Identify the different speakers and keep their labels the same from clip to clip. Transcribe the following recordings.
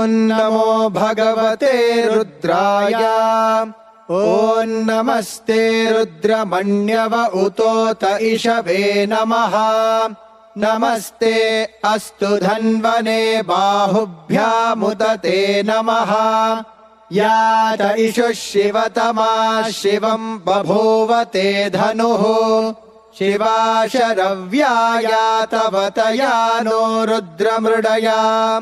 Speaker 1: ॐ नमो भगवते रुद्राय। ॐ नमस्ते रुद्रमण्यव उतोत इषवे नमः। नमस्ते अस्तु धन्वने बाहुभ्यामुदते नमः। या त इषुः शिवतमा शिवम् बभूवते धनुः। शिवा शरव्या तव तया नो रुद्रमृडया।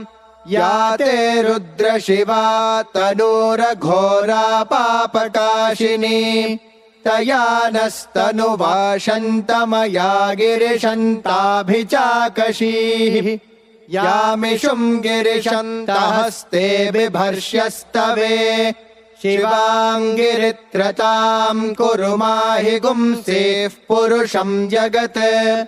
Speaker 1: या ते रुद्रशिवा तनूरघोरा पापकाशिनी। तया नस्तनुवाशन्तमया गिरिशन्ताभिचाकशीः। यामिषुम् गिरिशन्तहस्ते बिभर्ष्यस्तवे। शिवाङ्गिरित्रताम् कुरु माहि गुंसेः पुरुषम् जगत्।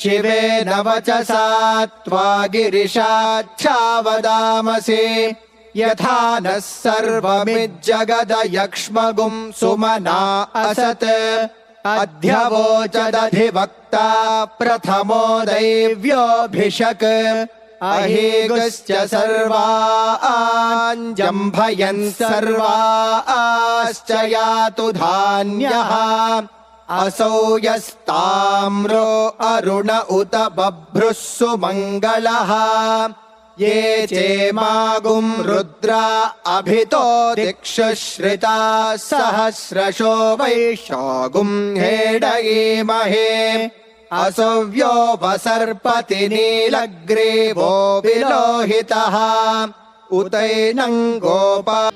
Speaker 1: शिवेन वचसा त्वा गिरिशाच्छावदामसि। यथा नः सर्वमिज्जगदयक्ष्मगुं सुमना असत्। अध्यवोचदधिवक्ता प्रथमो दैव्योऽभिषक्। अहीगुश्च सर्वाञ्जम्भयन् सर्वाश्च यातु धान्यः। असौ यस्ताम्रो अरुण उत बभ्रुः सुमङ्गलः। ये चेमागुम् रुद्रा अभितो दिक्षुश्रिता सहस्रशो वैशागुम् हेडयेमहे। असव्योपसर्पति नीलग्रीवो विलोहितः। उतैनम् गोपा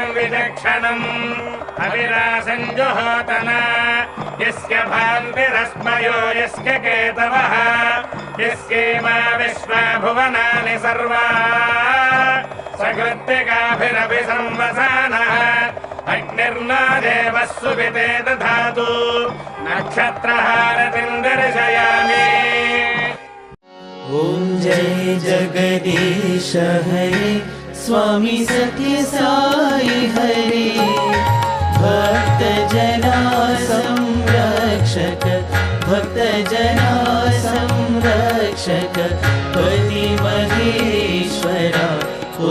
Speaker 2: विचक्षणम् अविरासञ्जुहोतन। यस्य भान्तिरस्मयो यस्य केतवः। यस्येमा विश्वा भुवनानि सर्वा। सकृत्तिकाभिरपि संवसानः। अग्निर्नो देवः सुविते दधातु। नक्षत्रहारतिम् दर्शयामि।
Speaker 3: ॐ जय जगदीश हरे स्वामी सत्य साई हरे। भक्त जना संरक्षक भक्त जना संरक्षक पति महेश्वरा। ॐ